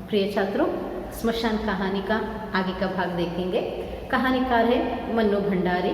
प्रिय छात्रों, स्मशान कहानी का आगे का भाग देखेंगे। कहानीकार है मन्नू भंडारी।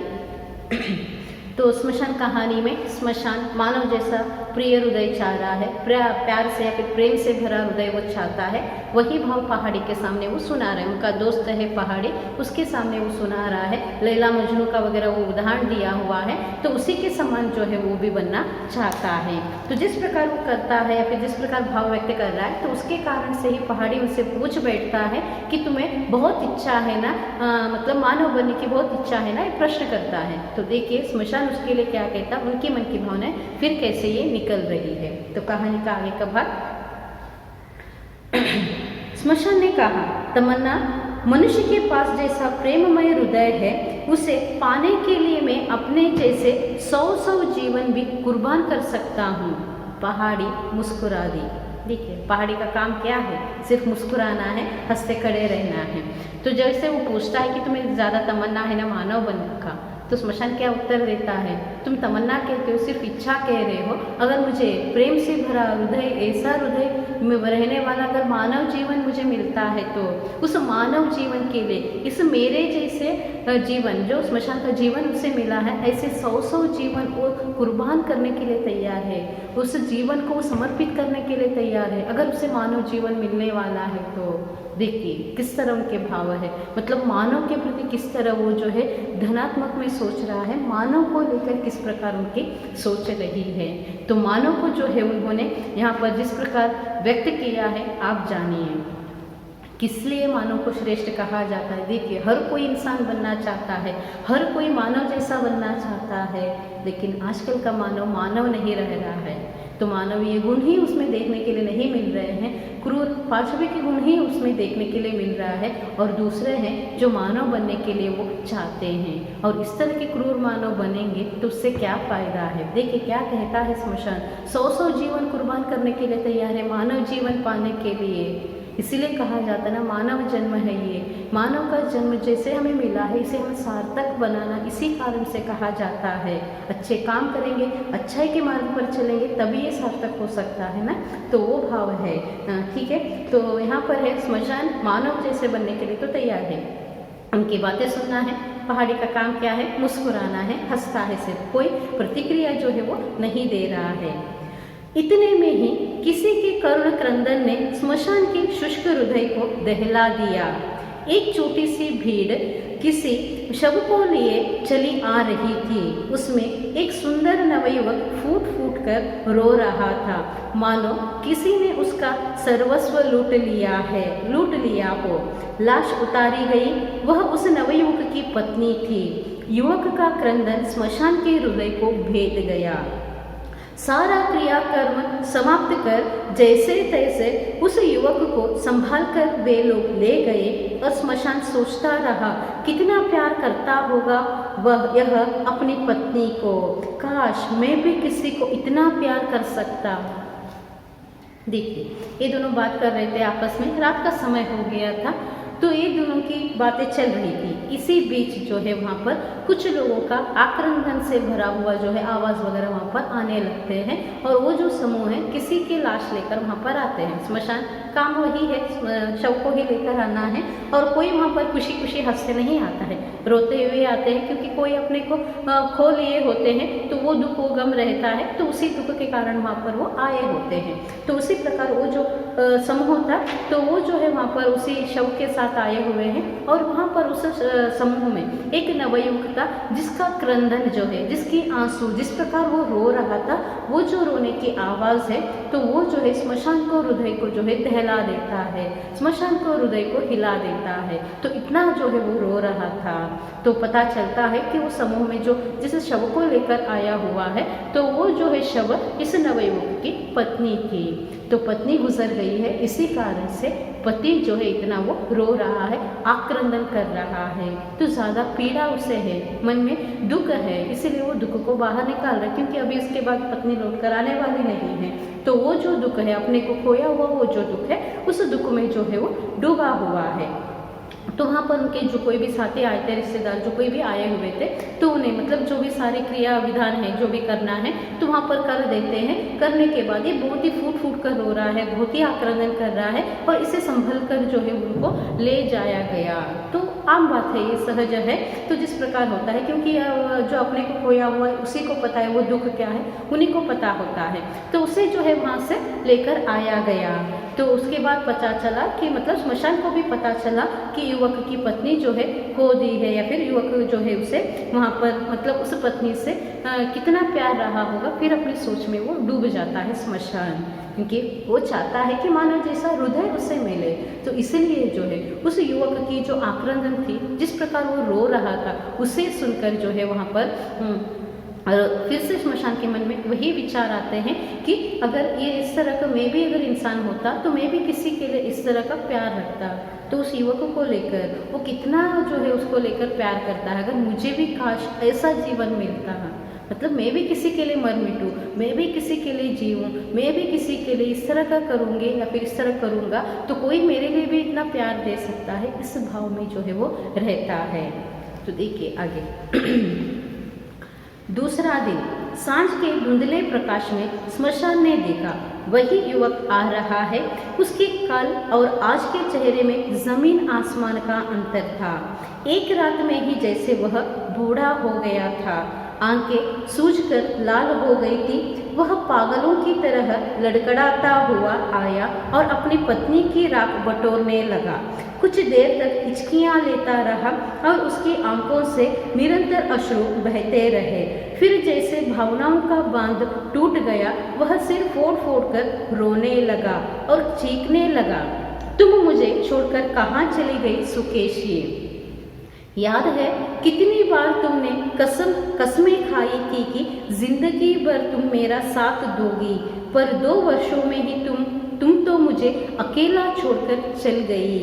तो स्मशान कहानी में स्मशान मानव जैसा प्रिय हृदय चाह रहा है, प्यार से या फिर प्रेम से भरा हृदय वो चाहता है। वही भाव पहाड़ी के सामने वो सुना रहा है। उनका दोस्त है पहाड़ी, उसके सामने वो सुना रहा है। लैला मजनू का वगैरह वो उदाहरण दिया हुआ है, तो उसी के समान जो है वो भी बनना चाहता है। तो जिस प्रकार वो करता है या फिर जिस प्रकार भाव व्यक्त कर रहा है, तो उसके कारण से ही पहाड़ी उनसे पूछ बैठता है कि तुम्हें बहुत इच्छा है ना, मतलब मानव बनने की बहुत इच्छा है ना, एक प्रश्न करता है। तो देखिए स्मशान उसके लिए क्या कहता, उनकी मन की भावनाएं फिर कैसे ये निकल रही है। तो कहानी का आगे का भाग। स्मशान ने कहा, तमन्ना, मनुष्य के पास जैसा प्रेममय हृदय है, उसे पाने के लिए मैं अपने जैसे 100 जीवन भी कुर्बान कर सकता हूँ। पहाड़ी मुस्कुरा दी। देखिए पहाड़ी का काम क्या है, सिर्फ मुस्कुराना है, हंसते खड़े रहना है। तो जैसे वो पूछता है कि तुम्हें ज़्यादा तमन्ना है ना मानव बनने का, तो स्मशान क्या उत्तर देता है, तुम तमन्ना कहते हो, सिर्फ इच्छा कह रहे हो। अगर मुझे प्रेम से भरा हृदय, ऐसा हृदय में रहने वाला अगर मानव जीवन मुझे मिलता है, तो उस मानव जीवन के लिए इस मेरे जैसे जीवन जो स्मशान का जीवन उसे मिला है, ऐसे 100 जीवन वो कुर्बान करने के लिए तैयार है, उस जीवन को समर्पित करने के लिए तैयार है अगर उसे मानव जीवन मिलने वाला है। तो देखिए किस तरह उनके भाव है, मतलब मानव के प्रति किस तरह वो जो है धनात्मक में सोच रहा है, मानव को लेकर किस प्रकार उनकी सोच रही है। तो मानव को जो है उन्होंने यहाँ पर जिस प्रकार व्यक्त किया है, आप जानिए किस लिए मानव को श्रेष्ठ कहा जाता है। देखिए हर कोई इंसान बनना चाहता है, हर कोई मानव जैसा बनना चाहता है, लेकिन आजकल का मानव मानव नहीं रह रहा है। तो मानवीय गुण ही उसमें देखने के लिए नहीं मिल रहे हैं, क्रूर पाशवी के गुण ही उसमें देखने के लिए मिल रहा है, और दूसरे हैं जो मानव बनने के लिए वो चाहते हैं। और इस तरह के क्रूर मानव बनेंगे तो उससे क्या फ़ायदा है। देखिए क्या कहता है स्मशान, 100 जीवन कुर्बान करने के लिए तैयार है मानव जीवन पाने के लिए। इसीलिए कहा जाता है ना, मानव जन्म है ये, मानव का जन्म जैसे हमें मिला है इसे हमें सार्थक बनाना, इसी कारण से कहा जाता है। अच्छे काम करेंगे, अच्छाई के मार्ग पर चलेंगे, तभी ये सार्थक हो सकता है ना। तो वो भाव है, ठीक है। तो यहाँ पर है स्मशान मानव जैसे बनने के लिए तो तैयार है, उनकी बातें सुनना है। पहाड़ी का काम क्या है, मुस्कुराना है, हंसता है, सिर्फ कोई प्रतिक्रिया जो है वो नहीं दे रहा है। इतने में ही किसी के करुण क्रंदन ने स्मशान के शुष्क हृदय को दहला दिया। एक छोटी सी भीड़ किसी शव को लिए चली आ रही थी। उसमें एक सुंदर नवयुवक फूट फूट कर रो रहा था, मानो किसी ने उसका सर्वस्व लूट लिया हो। लाश उतारी गई, वह उस नवयुवक की पत्नी थी। युवक का क्रंदन स्मशान के हृदय को भेद गया। सारा क्रियाकर्म समाप्त कर जैसे तैसे उस युवक को संभाल कर वे लोग ले गए, और स्मशान सोचता रहा कितना प्यार करता होगा यह अपनी पत्नी को। काश मैं भी किसी को इतना प्यार कर सकता। देखिए ये दोनों बात कर रहे थे आपस में, रात का समय हो गया था, तो ये दोनों की बातें चल रही थी। इसी बीच जो है वहाँ पर कुछ लोगों का आक्रंदन से भरा हुआ जो है आवाज़ वगैरह वहाँ पर आने लगते हैं, और वो जो समूह है किसी की लाश लेकर वहाँ पर आते हैं। स्मशान काम वही है, शव को ही लेकर आना है, और कोई वहाँ पर खुशी खुशी हंसते नहीं आता है, रोते हुए आते हैं, क्योंकि कोई अपने को खो लिए होते हैं, तो वो दुख वो गम रहता है, तो उसी दुख के कारण वहाँ पर वो आए होते हैं। तो उसी प्रकार वो जो समूह था, तो वो जो है वहाँ पर उसी शव के साथ आए हुए हैं, और वहाँ पर उस समूह में एक नवयुवक था जिसका क्रंदन जो है, जिसकी आंसू, जिस प्रकार वो रो रहा था, वो जो रोने की आवाज़ है, तो वो जो है स्मशान को हृदय को जो है दहला देता है, स्मशान को हृदय को हिला देता है। तो इतना जो है वो रो रहा था, तो पता चलता है कि वो समूह में जो जिस शव को लेकर आया हुआ है, तो वो जो है शव इस नवयुवक की पत्नी थी। तो पत्नी गुजर गई है, इसी कारण से पति जो है इतना वो रो रहा है, आक्रंदन कर रहा है, तो ज़्यादा पीड़ा उसे है, मन में दुख है, इसीलिए वो दुख को बाहर निकाल रहा है, क्योंकि अभी इसके बाद पत्नी लौट कर आने वाली नहीं है। तो वो जो दुख है, अपने को खोया हुआ वो जो दुख है, उस दुख में जो है वो डूबा हुआ है। तो वहाँ पर उनके जो कोई भी साथी आए थे, रिश्तेदार जो कोई भी आए हुए थे, तो ने मतलब जो भी सारे क्रिया विधान है जो भी करना है तो वहाँ पर कर देते हैं। करने के बाद ये बहुत ही फूट फूट कर रो रहा है, बहुत ही आक्रंदन कर रहा है और इसे संभल कर जो है उनको ले जाया गया। तो आम बात है, ये सहज है। तो जिस प्रकार होता है, क्योंकि जो अपने को खोया हुआ है उसी को पता है वो दुख क्या है, उन्हीं को पता होता है। तो उसे जो है वहाँ से लेकर आया गया। तो उसके बाद पता चला कि मतलब स्मशान को भी पता चला कि युवक की पत्नी जो है खो दी है, या फिर युवक जो है उसे वहाँ पर मतलब उस पत्नी से कितना प्यार रहा होगा। फिर अपनी सोच में वो डूब जाता है स्मशान, क्योंकि वो चाहता है कि मानव जैसा हृदय उससे मिले। तो इसलिए जो है उस युवक की जो आक्रंदन थी, जिस प्रकार वो रो रहा था, उसे सुनकर जो है वहाँ पर और फिर से श्मशान के मन में वही विचार आते हैं कि अगर ये इस तरह का मैं भी अगर इंसान होता तो मैं भी किसी के लिए इस तरह का प्यार रखता। तो उस युवक को लेकर वो कितना जो है उसको लेकर प्यार करता है। अगर मुझे भी काश ऐसा जीवन मिलता, मतलब मैं भी किसी के लिए मर मिटूँ, मैं भी किसी के लिए जीऊँ, मैं भी किसी के लिए इस तरह का करूँगी या फिर इस तरह करूँगा तो कोई मेरे लिए भी इतना प्यार दे सकता है। इस भाव में जो है वो रहता है। तो देखिए आगे। दूसरा दिन सांझ के धुंधले प्रकाश में स्मशान ने देखा, वही युवक आ रहा है। उसके कल और आज के चेहरे में जमीन आसमान का अंतर था। एक रात में ही जैसे वह बूढ़ा हो गया था, आंखें सूजकर लाल हो गई थी। वह पागलों की तरह लड़खड़ाता हुआ आया और अपनी पत्नी की राख बटोरने लगा। कुछ देर तक हिचकियाँ लेता रहा और उसकी आंखों से निरंतर अश्रु बहते रहे। फिर जैसे भावनाओं का बांध टूट गया, वह सिर फोड़ फोड़ कर रोने लगा और चीखने लगा, तुम मुझे छोड़कर कहाँ चली गई सुकेशी? याद है कितनी बार तुमने कसमें खाई थी कि जिंदगी भर तुम मेरा साथ दोगी, पर 2 वर्षों में ही तुम तो मुझे अकेला छोड़कर चल गई।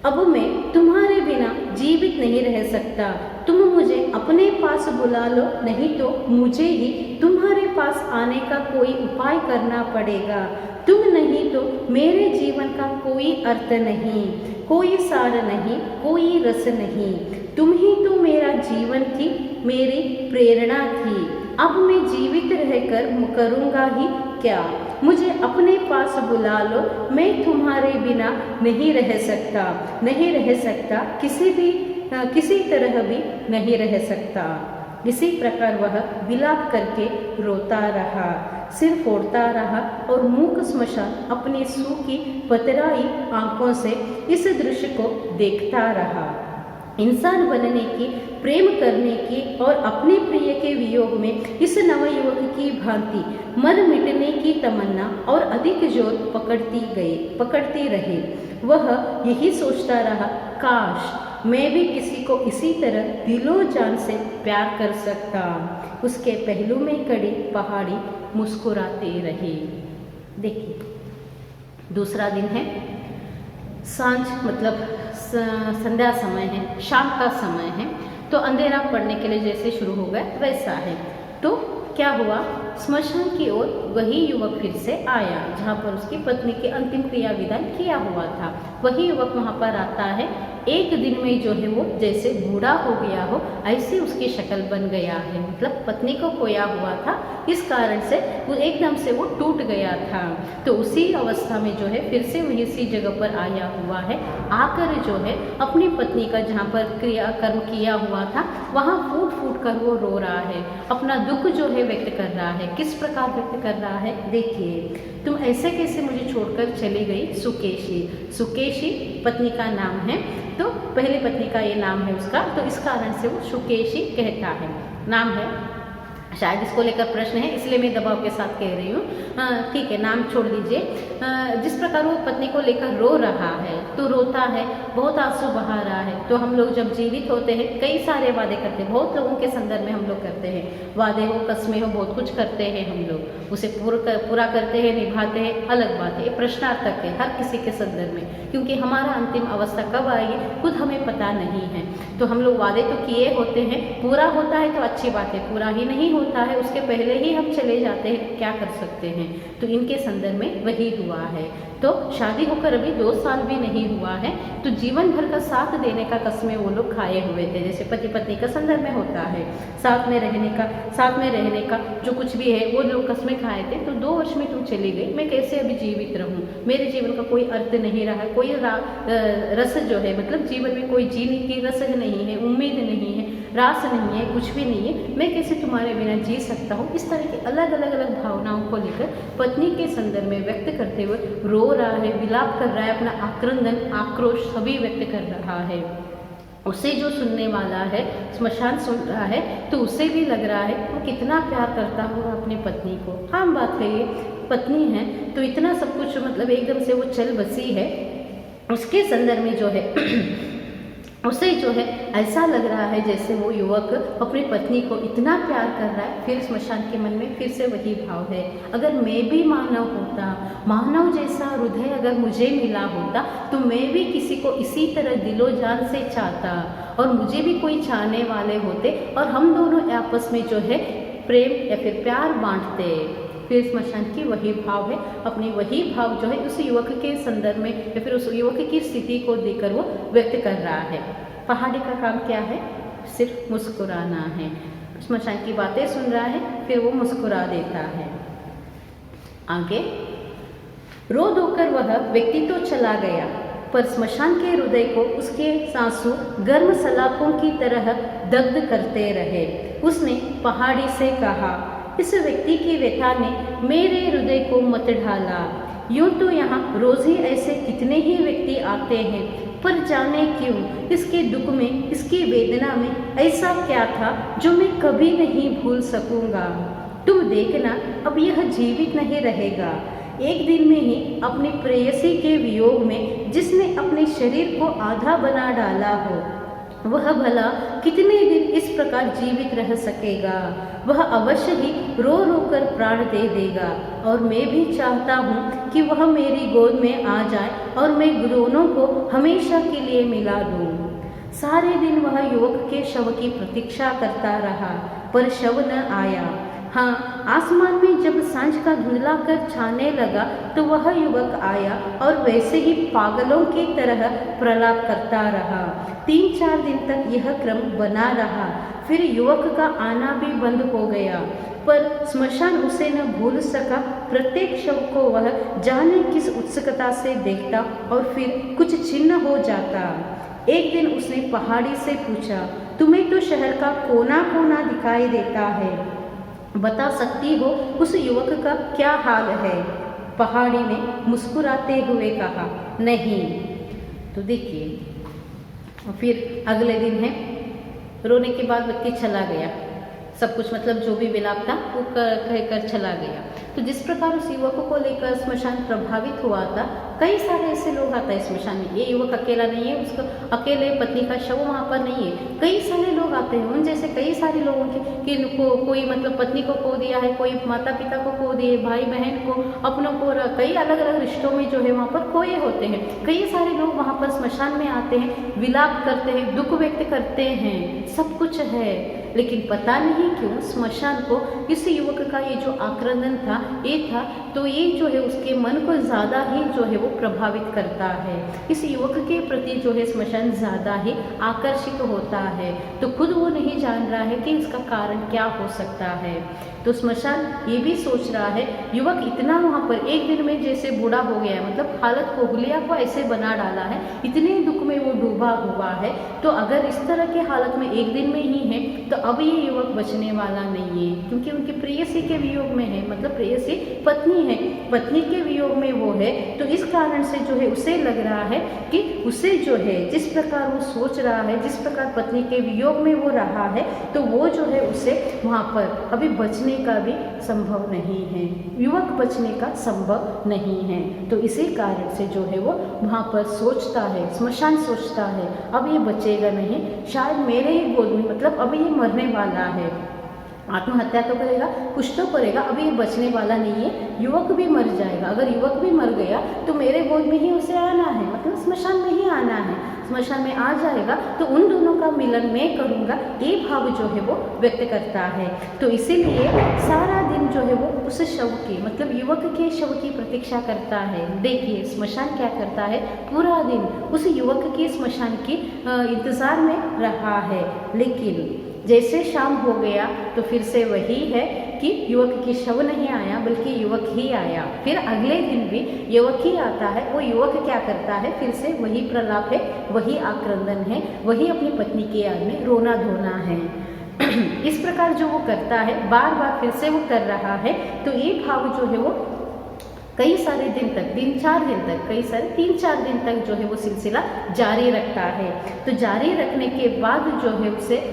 अब मैं तुम्हारे बिना जीवित नहीं रह सकता। तुम मुझे अपने पास बुला लो, नहीं तो मुझे ही तुम्हारे पास आने का कोई उपाय करना पड़ेगा। तुम नहीं तो मेरे जीवन का कोई अर्थ नहीं, कोई सार नहीं, कोई रस नहीं। तुम ही तो मेरा जीवन थी, मेरी प्रेरणा थी। अब मैं जीवित रहकर करूँगा ही क्या? मुझे अपने पास बुला लो, मैं तुम्हारे बिना नहीं रह सकता, नहीं रह सकता, किसी तरह भी नहीं रह सकता। इसी प्रकार वह विलाप करके रोता रहा, सिर फोड़ता रहा और मूक स्मशान अपनी सूखी पतराई आंखों से इस दृश्य को देखता रहा। इंसान बनने की, प्रेम करने की और अपने प्रिय के वियोग में इस नवयुवक की भांति मर मिटने की तमन्ना और अधिक जोर पकड़ती रही। वह यही सोचता रहा, काश मैं भी किसी को इसी तरह दिलो जान से प्यार कर सकता। उसके पहलू में खड़ी पहाड़ी मुस्कुराते रही। देखिए दूसरा दिन है, सांझ मतलब संध्या समय है, शाम का समय है। तो अंधेरा पड़ने के लिए जैसे शुरू हो गया वैसा है। तो क्या हुआ, स्मशान की ओर वही युवक फिर से आया जहाँ पर उसकी पत्नी के अंतिम क्रिया विधान किया हुआ था। वही युवक वहाँ पर आता है। एक दिन में जो है वो जैसे बूढ़ा हो गया हो ऐसी उसकी शक्ल बन गया है। मतलब पत्नी को खोया हुआ था, इस कारण से वो एकदम से वो टूट गया था। तो उसी अवस्था में जो है फिर से वही इसी जगह पर आया हुआ है। आकर जो है अपनी पत्नी का जहाँ पर कर्म किया हुआ था वहाँ फूट फूट कर वो रो रहा है, अपना दुख जो है व्यक्त कर रहा है। किस प्रकार व्यक्त कर रहा है, देखिए, तुम ऐसे कैसे मुझे छोड़कर चली गई सुकेशी। सुकेशी पत्नी का नाम है, तो पहली पत्नी का ये नाम है उसका, तो इस कारण से वो सुकेशी कहता है, नाम है। शायद इसको लेकर प्रश्न है इसलिए मैं दबाव के साथ कह रही हूँ। ठीक है, नाम छोड़ दीजिए। जिस प्रकार वो पत्नी को लेकर रो रहा है, तो रोता है, बहुत आंसू बहा रहा है। तो हम लोग जब जीवित होते हैं कई सारे वादे करते हैं, बहुत लोगों के संदर्भ में हम लोग करते हैं, वादे हो, कस्में हो, बहुत कुछ करते हैं हम लोग, उसे पूरा करते हैं, निभाते हैं, अलग बात है। ये प्रश्नार्थक है हर किसी के संदर्भ में, क्योंकि हमारा अंतिम अवस्था कब आएगी खुद हमें पता नहीं है। तो हम लोग वादे तो किए होते हैं, पूरा होता है तो अच्छी बात है, पूरा ही नहीं होता होता है उसके पहले ही हम चले जाते हैं, क्या कर सकते हैं। तो इनके संदर्भ में वही हुआ है। तो शादी होकर अभी 2 साल भी नहीं हुआ है, तो जीवन भर का साथ देने का कस्में वो लोग खाए हुए थे। जैसे पति पत्नी का संदर्भ में होता है, साथ में रहने का जो कुछ भी है वो लोग कस्में खाए थे। तो 2 वर्ष में तुम चली गई, मैं कैसे अभी जीवित रहूं, मेरे जीवन का कोई अर्थ नहीं रहा, कोई रस जो है, मतलब जीवन में कोई जीने की रस नहीं है, उम्मीद नहीं है, रास नहीं है, कुछ भी नहीं है, मैं कैसे तुम्हारे बिना जी सकता हूँ। इस तरह की अलग अलग भावनाओं को लेकर पत्नी के संदर्भ में व्यक्त करते हुए रो रहा है, विलाप कर रहा है, अपना आक्रंदन, आक्रोश सभी व्यक्त कर रहा है। उसे जो सुनने वाला है, स्मशान सुन रहा है, तो उसे भी लग रहा है वो कितना प्यार करता होगा अपनी पत्नी को। हाँ, बात है, ये पत्नी है तो इतना सब कुछ, मतलब एकदम से वो चल बसी है। उसके संदर्भ में जो है उसे जो है ऐसा लग रहा है जैसे वो युवक अपनी पत्नी को इतना प्यार कर रहा है। फिर स्मशान के मन में फिर से वही भाव है, अगर मैं भी मानव होता, मानव जैसा हृदय अगर मुझे मिला होता, तो मैं भी किसी को इसी तरह दिलो जान से चाहता, और मुझे भी कोई चाहने वाले होते, और हम दोनों आपस में जो है प्रेम या फिर प्यार बांटते। फिर स्मशान की वही भाव है, अपनी वही भाव जो है उस युवक के संदर्भ में या फिर उस युवक की स्थिति को देखकर वो व्यक्त कर रहा है। पहाड़ी का काम क्या है, सिर्फ मुस्कुराना है। स्मशान की बातें सुन रहा है, फिर वो मुस्कुरा देता है। आगे, रो धोकर वह व्यक्ति तो चला गया, पर स्मशान के हृदय को उसके आंसू गर्म सलाखों की तरह दग्ध करते रहे। उसने पहाड़ी से कहा, इस व्यक्ति की व्यथा ने मेरे हृदय को मत ढाला। यूं तो यहाँ रोज ही ऐसे कितने ही व्यक्ति आते हैं, पर जाने क्यों इसके दुख में, इसकी वेदना में ऐसा क्या था जो मैं कभी नहीं भूल सकूंगा। तुम देखना, अब यह जीवित नहीं रहेगा। एक दिन में ही अपनी प्रेयसी के वियोग में जिसने अपने शरीर को आधा बना डाला हो, वह भला कितने दिन इस प्रकार जीवित रह सकेगा। वह अवश्य ही रो रो कर प्राण दे देगा, और मैं भी चाहता हूँ कि वह मेरी गोद में आ जाए और मैं दोनों को हमेशा के लिए मिला दूँ। सारे दिन वह युवक के शव की प्रतीक्षा करता रहा, पर शव न आया। हाँ, आसमान में जब सांझ का धुंधला कर छाने लगा, तो वह युवक आया और वैसे ही पागलों की तरह प्रलाप करता रहा। 3-4 दिन तक यह क्रम बना रहा। फिर युवक का आना भी बंद हो गया, पर स्मशान उसे न भूल सका। प्रत्येक शव को वह जाने किस उत्सुकता से देखता और फिर कुछ छिन्न हो जाता। एक दिन उसने पहाड़ी से पूछा, तुम्हें तो शहर का कोना कोना दिखाई देता है, बता सकती हो उस युवक का क्या हाल है। पहाड़ी ने मुस्कुराते हुए कहा, नहीं। तो देखिए, फिर अगले दिन है, रोने के बाद व्यक्ति चला गया, सब कुछ मतलब जो भी विलाप था वो कहकर चला गया। तो जिस प्रकार उस युवक को लेकर स्मशान प्रभावित हुआ था, कई सारे ऐसे लोग आते हैं स्मशान में। ये युवक अकेला नहीं है, उसका अकेले पत्नी का शव वहाँ पर नहीं है, कई सारे लोग आते हैं। उन जैसे कई सारे लोगों के कोई मतलब पत्नी को खो दिया है, कोई माता पिता को खो दिए, भाई बहन को, अपनों को, कई अलग अलग रिश्तों में जो है वहाँ पर खोए होते हैं। कई सारे लोग वहाँ पर स्मशान में आते हैं, विलाप करते हैं, दुख व्यक्त करते हैं, सब कुछ है। लेकिन पता नहीं क्यों स्मशान को इस युवक का ये जो आक्रंदन था, ये था, तो ये जो है उसके मन को ज़्यादा ही जो है वो प्रभावित करता है। इस युवक के प्रति जो है स्मशान ज़्यादा ही आकर्षित होता है। तो खुद वो नहीं जान रहा है कि इसका कारण क्या हो सकता है। तो स्मशान ये भी सोच रहा है, युवक इतना वहाँ पर एक दिन में जैसे बूढ़ा हो गया है, मतलब हालत को, हुलिया को ऐसे बना डाला है, इतने दुख में वो डूबा हुआ है। तो अगर इस तरह के हालत में एक दिन में ही है, तो अब ये युवक बचने वाला नहीं है, क्योंकि उनकी प्रेयसी के वियोग में है, मतलब प्रेयसी पत्नी है, पत्नी के वियोग में वो है। तो इस कारण से जो है उसे लग रहा है कि उसे जो है जिस प्रकार वो सोच रहा है, जिस प्रकार पत्नी के वियोग में वो रहा है, तो वो जो है उसे वहाँ पर अभी बचने का भी संभव नहीं है, युवक बचने का संभव नहीं है। तो इसी कारण से जो है वो वहाँ पर सोचता है, स्मशान सोचता है, अब ये बचेगा नहीं, शायद मेरे ही गोद में, मतलब अब ये मरने वाला है। आत्महत्या तो करेगा, कुछ तो करेगा, अभी ये बचने वाला नहीं है, युवक भी मर जाएगा। अगर युवक भी मर गया तो मेरे गोद में ही उसे आना है, मतलब स्मशान में ही आना है, स्मशान में आ जाएगा तो उन दोनों का मिलन मैं करूँगा, ये भाव जो है वो व्यक्त करता है। तो इसीलिए सारा दिन जो है वो उस शव की, मतलब युवक के शव की प्रतीक्षा करता है। देखिए स्मशान क्या करता है, पूरा दिन उस युवक की स्मशान की इंतज़ार में रहा है। लेकिन जैसे शाम हो गया तो फिर से वही है कि युवक की शव नहीं आया, बल्कि युवक ही आया। फिर अगले दिन भी युवक ही आता है। वो युवक क्या करता है, फिर से वही प्रलाप है, वही आक्रंदन है, वही अपनी पत्नी की याद में रोना धोना है। इस प्रकार जो वो करता है, बार बार फिर से वो कर रहा है। तो ये भाव जो है वो कई सारे दिन तक, 3-4 दिन तक, कई सारे 3-4 दिन तक जो है वो सिलसिला जारी रखता है। तो जारी रखने के बाद जो है उसे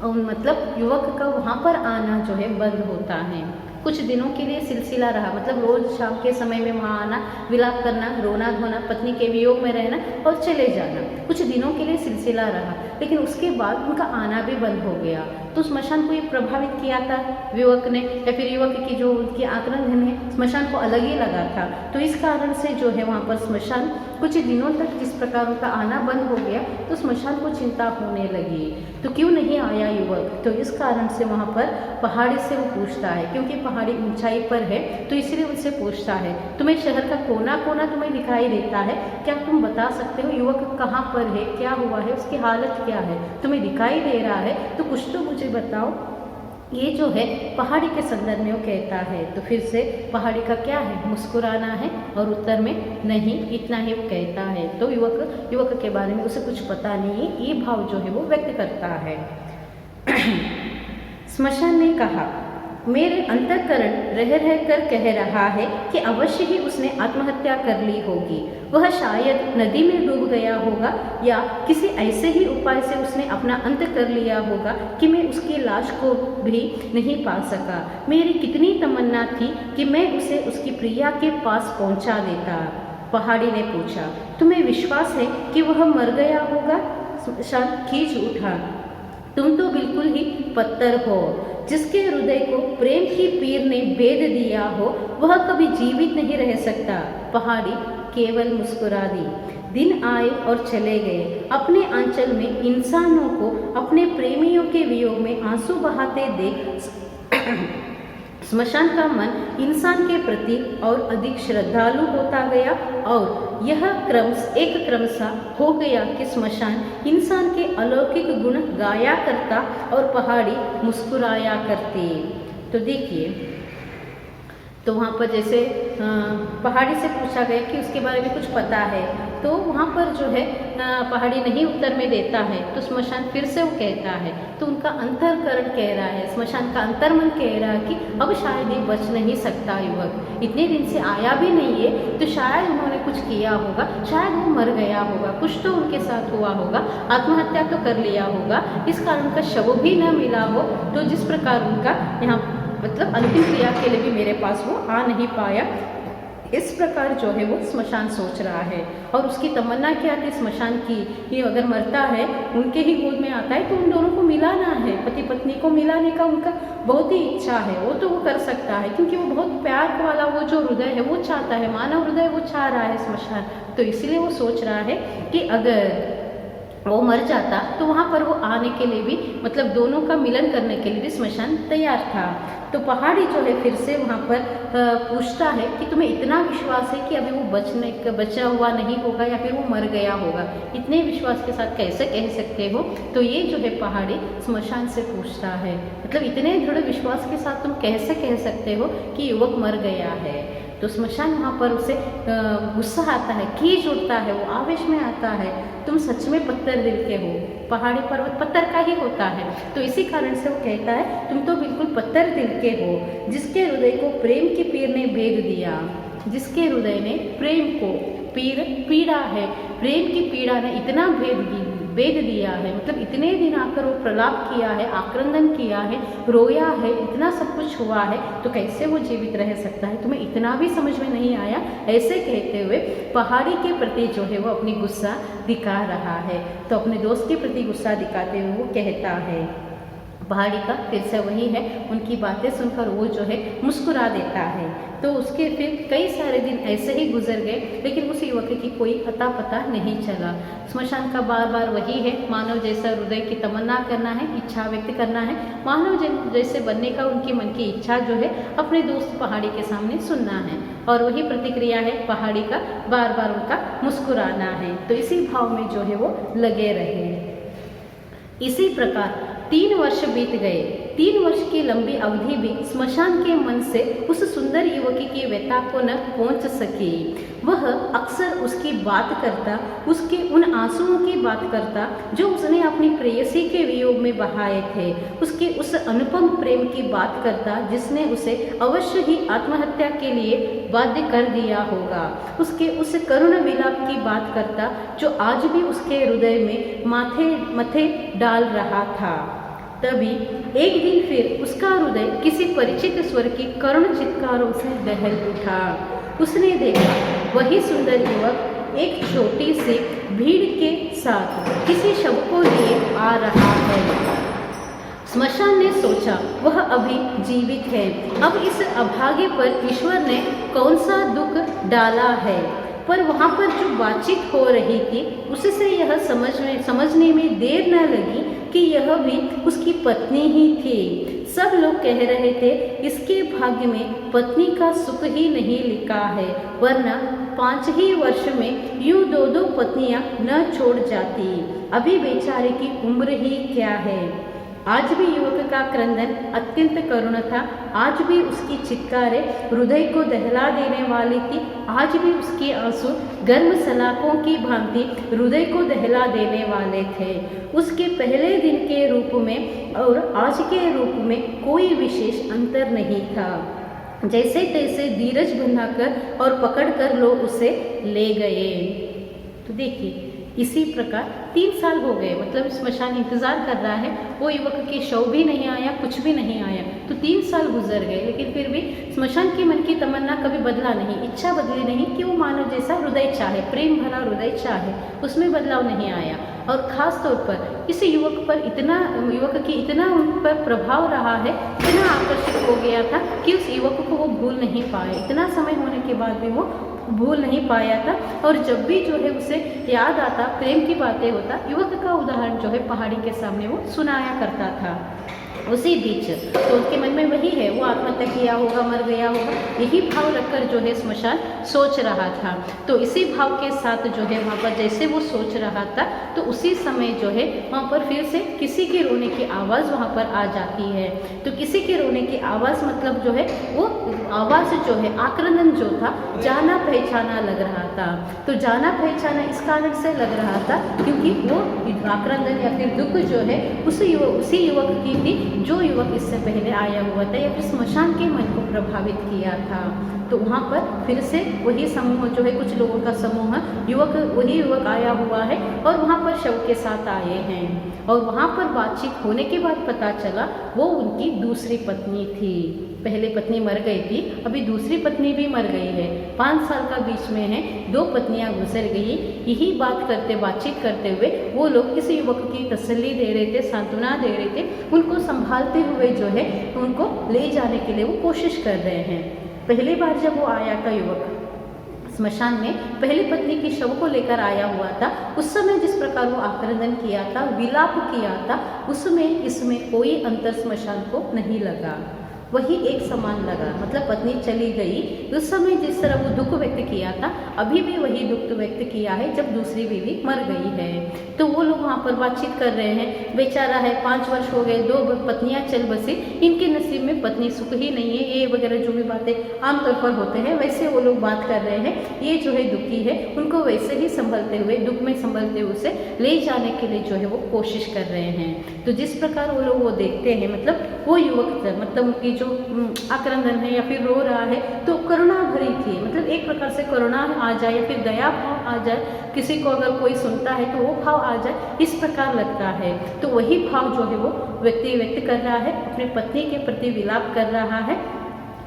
मतलब युवक का वहाँ पर आना जो है बंद होता है। कुछ दिनों के लिए सिलसिला रहा, मतलब रोज़ शाम के समय में वहाँ आना, विलाप करना, रोना धोना, पत्नी के वियोग में रहना और चले जाना, कुछ दिनों के लिए सिलसिला रहा। लेकिन उसके बाद उनका आना भी बंद हो गया। तो स्मशान को ये प्रभावित किया था युवक ने, या फिर युवक की जो उनकी आक्रंदन है स्मशान को अलग ही लगा था। तो इस कारण से जो है वहाँ पर स्मशान कुछ दिनों तक जिस प्रकार उनका आना बंद हो गया तो स्मशान को चिंता होने लगी। तो क्यों नहीं आया युवक, तो इस कारण से वहाँ पर पहाड़ी से वो पूछता है, क्योंकि पहाड़ी ऊंचाई पर है तो इसलिए उनसे पूछता है, तुम्हें शहर का कोना कोना तुम्हें दिखाई देता है, क्या तुम बता सकते हो युवक कहाँ पर है, क्या हुआ है, उसकी हालत क्या है, तुम्हें दिखाई दे रहा है तो कुछ तो मुझे बताओ। ये जो है पहाड़ी के संदर्भ में वो कहता है। तो फिर से पहाड़ी का क्या है, मुस्कुराना है, और उत्तर में नहीं, इतना ही वो कहता है। तो युवक के बारे में उसे कुछ पता नहीं है, ये भाव जो है वो व्यक्त करता है। स्मशान ने कहा, मेरे अंतःकरण रह रह कर कह रहा है कि अवश्य ही उसने आत्महत्या कर ली होगी। वह शायद नदी में डूब गया होगा या किसी ऐसे ही उपाय से उसने अपना अंत कर लिया होगा कि मैं उसकी लाश को भी नहीं पा सका। मेरी कितनी तमन्ना थी कि मैं उसे उसकी प्रिया के पास पहुंचा देता। पहाड़ी ने पूछा, तुम्हें विश्वास है कि वह मर गया होगा? स्मशान खींच उठा, तुम तो बिल्कुल ही पत्थर हो। जिसके हृदय को प्रेम की पीर ने भेद दिया हो वह कभी जीवित नहीं रह सकता। पहाड़ी केवल मुस्कुरा दी। दिन आए और चले गए। अपने आंचल में इंसानों को अपने प्रेमियों के वियोग में आंसू बहाते देख स्मशान का मन इंसान के प्रति और अधिक श्रद्धालु होता गया और यह एक क्रमशः हो गया कि स्मशान इंसान के अलौकिक गुण गाया करता और पहाड़ी मुस्कुराया करती। तो देखिए, तो वहाँ पर जैसे पहाड़ी से पूछा गया कि उसके बारे में कुछ पता है, तो वहाँ पर जो है पहाड़ी नहीं उत्तर में देता है। तो स्मशान फिर से वो कहता है, तो उनका अंतःकरण कह रहा है, स्मशान का अंतर्मन कह रहा है कि अब शायद ये बच नहीं सकता युवक, इतने दिन से आया भी नहीं है, तो शायद उन्होंने कुछ किया होगा, शायद वो मर गया होगा, कुछ तो उनके साथ हुआ होगा, आत्महत्या तो कर लिया होगा, इस कारण उनका शव भी न मिला हो। तो जिस प्रकार उनका यहाँ मतलब अंतिम क्रिया के लिए भी मेरे पास वो आ नहीं पाया, इस प्रकार जो है वो स्मशान सोच रहा है। और उसकी तमन्ना क्या थी स्मशान की, कि अगर मरता है उनके ही गोद में आता है तो उन दोनों को मिलाना है, पति पत्नी को मिलाने का उनका बहुत ही इच्छा है। वो तो वो कर सकता है क्योंकि वो बहुत प्यार वाला वो जो हृदय है वो चाहता है, मानव हृदय वो चाह रहा है स्मशान। तो इसलिए वो सोच रहा है कि अगर वो मर जाता तो वहाँ पर वो आने के लिए भी, मतलब दोनों का मिलन करने के लिए भी स्मशान तैयार था। तो पहाड़ी जो है फिर से वहाँ पर पूछता है कि तुम्हें इतना विश्वास है कि अभी वो बचा हुआ नहीं होगा या फिर वो मर गया होगा, इतने विश्वास के साथ कैसे कह सकते हो? तो ये जो है पहाड़ी स्मशान से पूछता है, मतलब इतने दृढ़ विश्वास के साथ तुम कैसे कह सकते हो कि युवक मर गया है? तो स्मशान वहाँ पर उसे गुस्सा आता है, खींच उठता है, वो आवेश में आता है, तुम सच में पत्थर दिल के हो। पहाड़ी पर्वत पत्थर का ही होता है, तो इसी कारण से वो कहता है तुम तो बिल्कुल पत्थर दिल के हो। जिसके हृदय को प्रेम की पीर ने भेद दिया, जिसके हृदय ने प्रेम को पीड़ा है, प्रेम की पीड़ा ने इतना भेद दिया है, मतलब इतने दिन आकर वो प्रलाप किया है, आक्रंदन किया है, रोया है, इतना सब कुछ हुआ है, तो कैसे वो जीवित रह सकता है? तुम्हें इतना भी समझ में नहीं आया? ऐसे कहते हुए पहाड़ी के प्रति जो है वो अपनी गुस्सा दिखा रहा है। तो अपने दोस्त के प्रति गुस्सा दिखाते हुए वो कहता है, पहाड़ी का फिर से वही है, उनकी बातें सुनकर वो जो है मुस्कुरा देता है। तो उसके फिर कई सारे दिन ऐसे ही गुजर गए, लेकिन उस युवक की कोई अता पता नहीं चला। स्मशान का बार बार वही है, मानव जैसा हृदय की तमन्ना करना है, इच्छा व्यक्त करना है, मानव जैसे बनने का उनकी मन की इच्छा जो है अपने दोस्त पहाड़ी के सामने सुनना है, और वही प्रतिक्रिया है पहाड़ी का बार बार उनका मुस्कुराना है। तो इसी भाव में जो है वो लगे रहे। इसी प्रकार 3 वर्ष बीत गए। 3 वर्ष की लंबी अवधि भी स्मशान के मन से उस सुंदर युवती की व्यथा को न पहुंच सकी। वह अक्सर उसकी बात करता, उसके उन आंसुओं की बात करता जो उसने अपनी प्रेयसी के वियोग में बहाए थे, उसके उस अनुपम प्रेम की बात करता जिसने उसे अवश्य ही आत्महत्या के लिए बाध्य कर दिया होगा, उसके उस करुण विलाप की बात करता जो आज भी उसके हृदय में माथे डाल रहा था। तभी एक दिन फिर उसका हृदय किसी परिचित स्वर की करुण चित्कारों से दहल उठा। उसने देखा वही सुंदर युवक एक छोटी सी भीड़ के साथ किसी शव को लिए आ रहा है। स्मशान ने सोचा वह अभी जीवित है, अब इस अभागे पर ईश्वर ने कौन सा दुख डाला है। पर वहाँ पर जो बातचीत हो रही थी उससे यह समझने में देर न लगी कि यह भी उसकी पत्नी ही थी। सब लोग कह रहे थे इसके भाग्य में पत्नी का सुख ही नहीं लिखा है, वरना 5 ही वर्ष में यूं 2-2 पत्नियां न छोड़ जाती। अभी बेचारे की उम्र ही क्या है। आज भी युवक का क्रंदन अत्यंत करुण था, आज भी उसकी चित्कारें हृदय को दहला देने वाली थी, आज भी उसके आंसू गर्म सलाखों की भांति हृदय को दहला देने वाले थे। उसके पहले दिन के रूप में और आज के रूप में कोई विशेष अंतर नहीं था। जैसे तैसे धीरज बंधाकर और पकड़कर लोग उसे ले गए। तो देखिए इसी प्रकार 3 साल हो गए, मतलब स्मशान इंतजार कर रहा है, वो युवक के शव भी नहीं आया, कुछ भी नहीं आया। तो 3 साल गुजर गए, लेकिन फिर भी स्मशान के मन की तमन्ना कभी बदला नहीं, इच्छा बदली नहीं कि वो मानव जैसा हृदय चाहे, प्रेम भरा हृदय चाहे, उसमें बदलाव नहीं आया। और ख़ास तौर पर इस युवक की इतना उन पर प्रभाव रहा है, इतना आकर्षित हो गया था कि उस युवक को वो भूल नहीं पाए। इतना समय होने के बाद भी वो भूल नहीं पाया था, और जब भी जो है उसे याद आता, प्रेम की बातें होता, युवक का उदाहरण जो है पहाड़ी के सामने वो सुनाया करता था। उसी बीच तो उसके मन में वही है, वो आत्महत्या किया होगा, मर गया होगा, यही भाव रखकर जो है स्मशान सोच रहा था। तो इसी भाव के साथ जो है वहाँ पर जैसे वो सोच रहा था, तो उसी समय जो है वहाँ पर फिर से किसी के रोने की आवाज़ वहाँ पर आ जाती है। तो किसी के रोने की आवाज़ मतलब जो है वो आवाज़ जो है आक्रंदन जो था, जाना पहचाना लग रहा था। तो जाना पहचाना इस कारण से लग रहा था क्योंकि वो आक्रंदन या फिर दुख जो है उसी युवक की थी जो युवक इससे पहले आया हुआ था या फिर स्मशान के मन को प्रभावित किया था। तो वहाँ पर फिर से वही समूह जो है, कुछ लोगों का समूह वही युवक आया हुआ है और वहाँ पर शव के साथ आए हैं। और वहाँ पर बातचीत होने के बाद पता चला वो उनकी दूसरी पत्नी थी। पहले पत्नी मर गई थी, अभी दूसरी पत्नी भी मर गई है। 5 साल का बीच में है, 2 पत्नियां गुजर गई। यही बातचीत करते हुए वो लोग इस युवक की तसल्ली दे रहे थे, सांत्वना दे रहे थे, उनको संभालते हुए जो है उनको ले जाने के लिए वो कोशिश कर रहे हैं। पहली बार जब वो आया था युवक स्मशान में, पहली पत्नी की शव को लेकर आया हुआ था, उस समय जिस प्रकार वो आक्रंदन किया था, विलाप किया था, उसमें इसमें कोई अंतर स्मशान को नहीं लगा, वही एक समान लगा। मतलब पत्नी चली गई, उस समय जिस तरह वो दुख व्यक्त किया था, अभी भी वही दुख व्यक्त किया है जब दूसरी बीवी मर गई है। तो वो लोग वहाँ पर बातचीत कर रहे हैं, बेचारा है 5 वर्ष हो गए, 2 पत्नियाँ चल बसी, इनके नसीब में पत्नी सुख ही नहीं है, ये वगैरह जो भी बातें आमतौर पर होते हैं वैसे वो लोग बात कर रहे हैं। ये जो है दुखी है, उनको वैसे ही संभलते हुए, दुख में संभलते हुए उसे ले जाने के लिए जो है वो कोशिश कर रहे हैं। तो जिस प्रकार वो लोग वो देखते हैं, मतलब वो युवक मतलब उनकी जो आक्रंदन है या फिर रो रहा है, तो करुणा भरी थी, मतलब एक प्रकार से करुणा आ जाए या फिर दया भाव आ जाए, किसी को अगर कोई सुनता है तो वो भाव आ जाए, इस प्रकार लगता है। तो वही भाव जो है वो व्यक्ति व्यक्त कर रहा है, अपनी पत्नी के प्रति विलाप कर रहा है।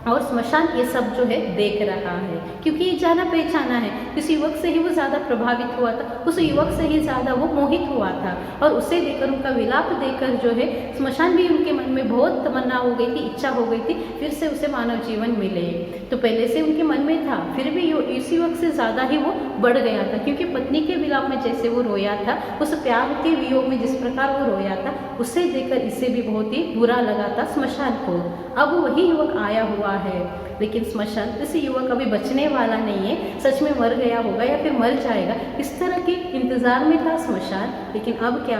और स्मशान ये सब जो है देख रहा है, क्योंकि ये जाना पहचाना है। उस युवक से ही वो ज़्यादा प्रभावित हुआ था, उस युवक से ही ज़्यादा वो मोहित हुआ था, और उसे देखकर, उनका विलाप देखकर जो है स्मशान भी उनके मन में बहुत तमन्ना हो गई थी, इच्छा हो गई थी फिर से उसे मानव जीवन मिले। तो पहले से उनके मन में था, फिर भी इस युवक से ज़्यादा ही वो बढ़ गया था, क्योंकि पत्नी के विलाप में जैसे वो रोया था, उस प्यार के वियोग में जिस प्रकार वो रोया था, उसे देखकर इसे भी बहुत ही बुरा लगा था स्मशान को। अब वही युवक आया हुआ है, लेकिन स्मशान इस युवक अभी बचने वाला नहीं है, सच में मर गया होगा या फिर मर जाएगा, इस तरह के इंतजार में था स्मशान। लेकिन अब क्या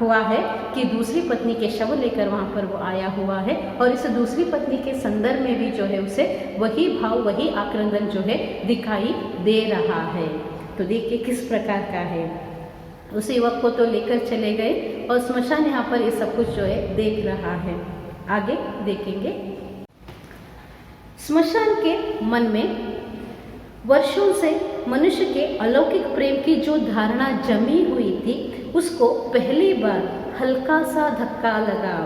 हुआ है कि दूसरी पत्नी के शव लेकर वहाँ पर वो आया हुआ है, और इस दूसरी पत्नी के संदर्भ में भी जो है उसे वही भाव, वही आक्रंदन जो है दिखाई दे रहा है। तो देखिए किस प्रकार का है। उस युवक को तो लेकर चले गए और स्मशान यहाँ पर ये सब कुछ जो है देख रहा है। आगे देखेंगे। स्मशान के मन में वर्षों से मनुष्य के अलौकिक प्रेम की जो धारणा जमी हुई थी, उसको पहली बार हल्का सा धक्का लगा।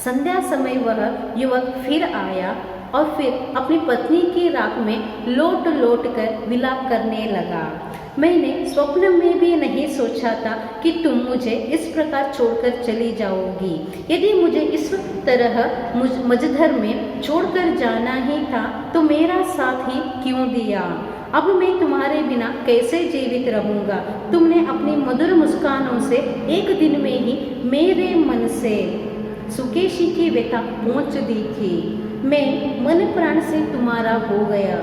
संध्या समय वह युवक फिर आया और फिर अपनी पत्नी की राख में लोट लोट कर विलाप करने लगा। मैंने स्वप्न में भी नहीं सोचा था कि तुम मुझे इस प्रकार छोड़कर चली जाओगी। यदि मुझे इस तरह मझधर में छोड़कर जाना ही था तो मेरा साथ ही क्यों दिया। अब मैं तुम्हारे बिना कैसे जीवित रहूँगा। तुमने अपनी मधुर मुस्कानों से एक दिन में ही मेरे मन से सुकेशी की व्यथा पहुँच दी थी। मैं मन प्राण से तुम्हारा हो गया,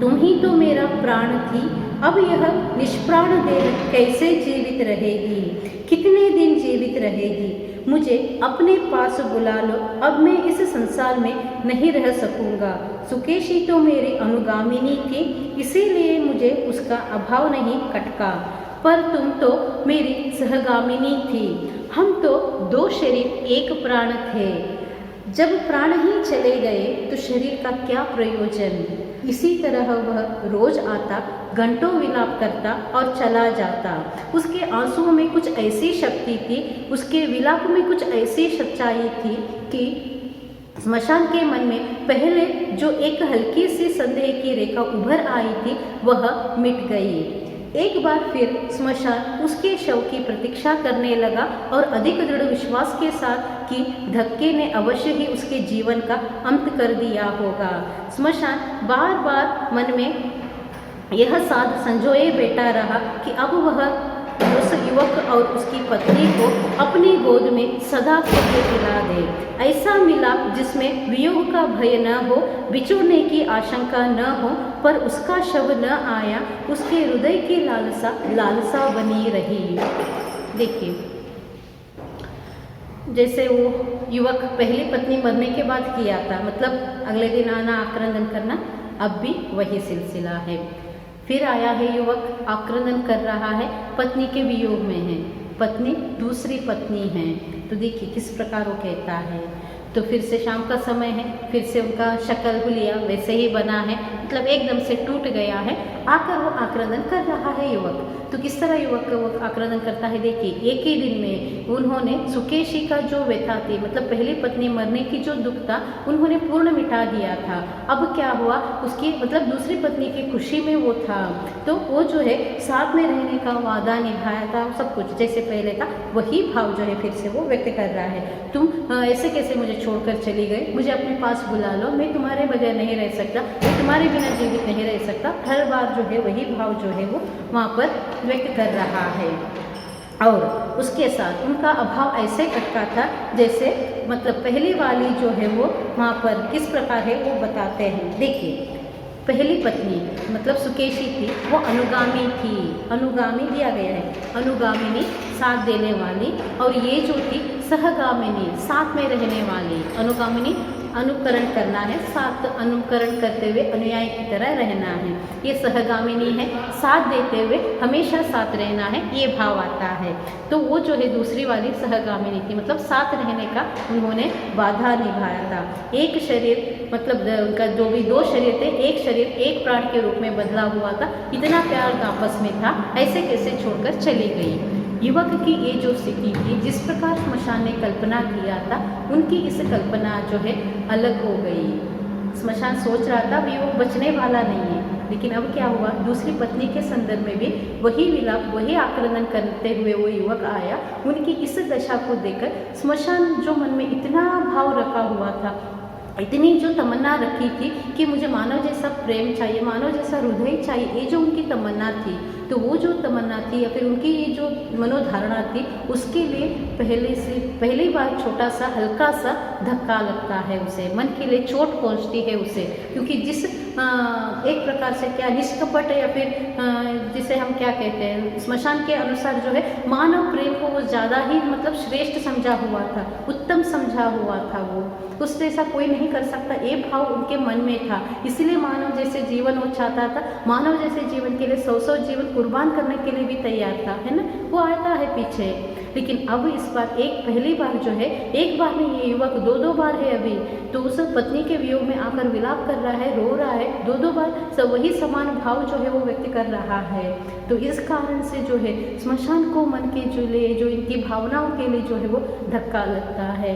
तुम ही तो मेरा प्राण थी। अब यह निष्प्राण देह कैसे जीवित रहेगी, कितने दिन जीवित रहेगी। मुझे अपने पास बुला लो, अब मैं इस संसार में नहीं रह सकूंगा। सुकेशी तो मेरी अनुगामिनी थी, इसीलिए मुझे उसका अभाव नहीं खटका, पर तुम तो मेरी सहगामिनी थी। हम तो दो शरीर एक प्राण थे। जब प्राण ही चले गए तो शरीर का क्या प्रयोजन। इसी तरह वह रोज आता, घंटों विलाप करता और चला जाता। उसके आंसुओं में कुछ ऐसी शक्ति थी, उसके विलाप में कुछ ऐसी सच्चाई थी कि स्मशान के मन में पहले जो एक हल्की सी संदेह की रेखा उभर आई थी वह मिट गई। एक बार फिर स्मशान उसके शव की प्रतीक्षा करने लगा और अधिक दृढ़ विश्वास के साथ कि धक्के ने अवश्य ही उसके जीवन का अंत कर दिया होगा। स्मशान बार बार मन में यह साध संजोए बैठा रहा कि अब वह उस युवक और उसकी पत्नी को अपनी गोद में सदा के लिए मिला दे। ऐसा मिलाप जिसमें वियोग का भय न हो, बिछुड़ने की आशंका न हो, पर उसका शव न आया, उसके हृदय की लालसा बनी रही। देखिए, जैसे वो युवक पहली पत्नी मरने के बाद किया था, मतलब अगले दिन आना, आक्रंदन करना, अब भी वही सिलसिला है। फिर आया है युवक, आक्रंदन कर रहा है, पत्नी के वियोग में है, पत्नी दूसरी पत्नी है। तो देखिए किस प्रकार वो कहता है। तो फिर से शाम का समय है, फिर से उनका शक्ल हुलिया वैसे ही बना है, मतलब एकदम से टूट गया है। आकर वो आक्रंदन कर रहा है युवक। तो किस तरह युवक वो आक्रंदन करता है, देखिए एक ही दिन में उन्होंने सुकेशी का जो व्यथा थी, मतलब पहली पत्नी मरने की जो दुख था, उन्होंने पूर्ण मिटा दिया था। अब क्या हुआ, उसकी मतलब दूसरी पत्नी की खुशी में वो था, तो वो जो है साथ में रहने का वादा निभाया था, सब कुछ जैसे पहले था वही भाव जो है फिर से वो व्यक्त कर रहा है। तुम ऐसे कैसे मुझे छोड़कर चली गई, मुझे अपने पास बुला लो, मैं तुम्हारे बगैर नहीं रह सकता, मैं तुम्हारे बिना जीवित नहीं रह सकता। हर बार जो है वही भाव जो है वो वहाँ पर व्यक्त कर रहा है। और उसके साथ उनका अभाव ऐसे कटका था जैसे मतलब पहली वाली जो है वो वहाँ पर किस प्रकार है वो बताते हैं। देखिए, पहली पत्नी मतलब सुकेशी थी, वो अनुगामी थी, अनुगामी दिया गया है, अनुगामिनी साथ देने वाली, और ये जो थी सहगामिनी साथ में रहने वाली। अनुगामिनी अनुकरण करना है, साथ अनुकरण करते हुए अनुयायी की तरह रहना है। ये सहगामिनी है, साथ देते हुए हमेशा साथ रहना है, ये भाव आता है। तो वो जो है दूसरी वाली सहगामिनी थी, मतलब साथ रहने का उन्होंने बाधा निभाया था। एक शरीर मतलब उनका जो भी दो शरीर थे, एक शरीर एक प्राण के रूप में बदला हुआ था, इतना प्यार आपस में था, ऐसे कैसे छोड़कर चली गई। युवक की ये जो स्थिति थी, जिस प्रकार स्मशान ने कल्पना किया था, उनकी इस कल्पना जो है अलग हो गई। स्मशान सोच रहा था भी वो बचने वाला नहीं है, लेकिन अब क्या हुआ, दूसरी पत्नी के संदर्भ में भी वही विलाप, वही आक्रंदन करते हुए वो युवक आया। उनकी इस दशा को देखकर स्मशान जो मन में इतना भाव रखा हुआ था, इतनी जो तमन्ना रखी थी कि मुझे मानव जैसा प्रेम चाहिए, मानव जैसा हृदय चाहिए, ये जो उनकी तमन्ना थी, तो वो जो तमन्ना थी या फिर उनकी ये जो मनोधारणा थी, उसके लिए पहली बार छोटा सा हल्का सा धक्का लगता है उसे, मन के लिए चोट पहुंचती है उसे, क्योंकि जिस एक प्रकार से क्या निष्कपट या फिर जिसे हम क्या कहते हैं, स्मशान के अनुसार जो है मानव प्रेम को वो ज़्यादा ही मतलब श्रेष्ठ समझा हुआ था, उत्तम समझा हुआ था, वो उससे ऐसा कोई नहीं कर सकता, ये भाव उनके मन में था। इसलिए मानव जैसे जीवन वो चाहता था, मानव जैसे जीवन के लिए 100 जीवन कुर्बान करने के लिए भी तैयार था, है ना, वो आता है पीछे। लेकिन अब इस बार पहली बार जो है, एक बार नहीं, ये युवक 2 बार है अभी, तो उस पत्नी के वियोग में आकर विलाप कर रहा है, रो रहा है, 2 बार सब वही समान भाव जो है वो व्यक्त कर रहा है। तो इस कारण से जो है स्मशान को मन के जो लिए, जो इनकी भावनाओं के लिए जो है वो धक्का लगता है।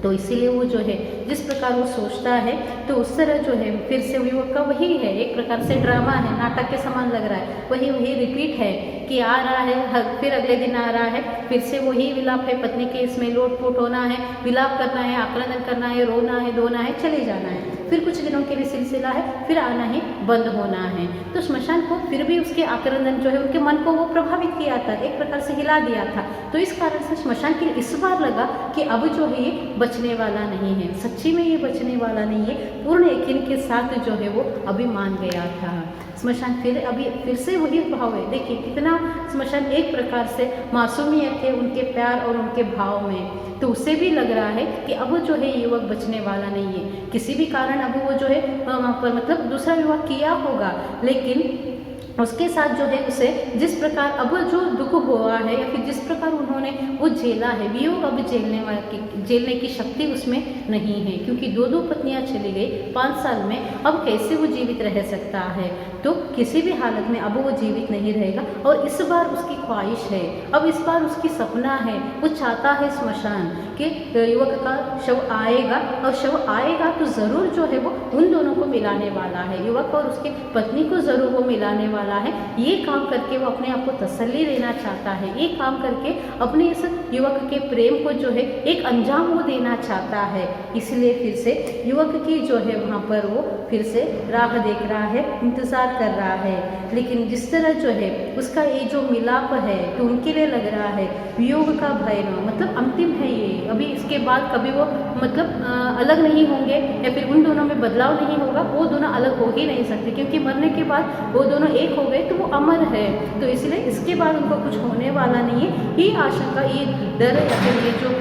तो इसीलिए वो जो है जिस प्रकार वो सोचता है, तो उस तरह जो है फिर से युवक का वही है, एक प्रकार से ड्रामा है, नाटक के समान लग रहा है, वही रिपीट है कि आ रहा है, फिर अगले दिन आ रहा है, फिर से वही विलाप है, पत्नी के इसमें लोटपोट होना है, विलाप करना है, आक्रंदन करना है, रोना है, धोना है, चले जाना है, फिर कुछ दिनों के लिए सिलसिला है, फिर आना ही बंद होना है। तो स्मशान को फिर भी उसके आक्रंदन जो है उनके मन को वो प्रभावित किया था, एक प्रकार से हिला दिया था। तो इस कारण से स्मशान के लिए इस बार लगा कि अब जो है ये बचने वाला नहीं है, सच्ची में ये बचने वाला नहीं है, पूर्ण यकीन के साथ जो है वो अभी मान गया था। स्मशान फिर से वही भाव है, देखिए कितना स्मशान एक प्रकार से मासूमियत है उनके प्यार और उनके भाव में, तो उसे भी लग रहा है कि अब जो है युवक बचने वाला नहीं है, किसी भी कारण अब वो जो है वहाँ पर मतलब दूसरा विवाह किया होगा, लेकिन उसके साथ जो है उसे जिस प्रकार अब जो दुख हुआ है या फिर जिस प्रकार उन्होंने वो झेला है, वियोग अब झेलने की शक्ति उसमें नहीं है, क्योंकि 2 पत्नियां चली गई 5 साल में, अब कैसे वो जीवित रह सकता है, तो किसी भी हालत में अब वो जीवित नहीं रहेगा। और इस बार उसकी ख्वाहिश है, अब इस बार उसकी सपना है, वो चाहता है स्मशान कि युवक का शव आएगा, और शव आएगा तो ज़रूर जो है वो उन दोनों को मिलाने वाला है, युवक और उसकी पत्नी को ज़रूर वो मिलाने वाला है। ये काम करके वो अपने आप को तसल्ली देना चाहता है, ये काम करके अपने इस युवक के प्रेम को जो है एक अंजाम वो देना चाहता है। इसलिए फिर से युवक की जो है वहाँ पर वो फिर से राह देख रहा है, इंतज़ार कर रहा है, लेकिन जिस तरह जो है उसका ये जो मिलाप है तो उनके लिए लग रहा है वियोग का भय न मतलब अंतिम है ये, अभी इसके बाद कभी वो मतलब अलग नहीं होंगे या फिर उन दोनों में बदलाव नहीं होगा, वो दोनों अलग हो ही नहीं सकते, क्योंकि मरने के बाद वो दोनों एक हो गए तो वो अमर है, तो इसलिए इसके बाद उनको कुछ होने वाला नहीं है। ये आशंका, ये डर या फिर ये जो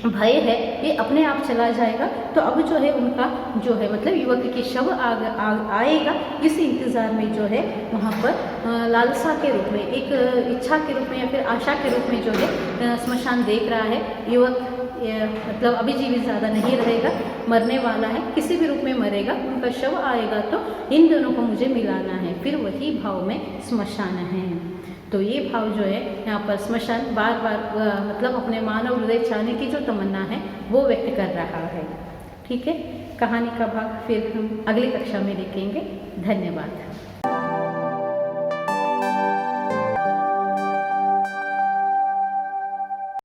भय है ये अपने आप चला जाएगा। तो अब जो है उनका जो है मतलब युवक के शव आएगा, इस इंतज़ार में जो है वहाँ पर लालसा के रूप में, एक इच्छा के रूप में या फिर आशा के रूप में जो है स्मशान देख रहा है। युवक मतलब अभी जीवित ज़्यादा नहीं रहेगा, मरने वाला है, किसी भी रूप में मरेगा, उनका शव आएगा तो इन दोनों को मुझे मिलाना है, फिर वही भाव में स्मशान है। तो ये भाव जो है यहाँ पर स्मशान बार बार मतलब अपने मानव हृदय चाहने की जो तमन्ना है वो व्यक्त कर रहा है। ठीक है, कहानी का भाग फिर हम अगली कक्षा में देखेंगे। धन्यवाद।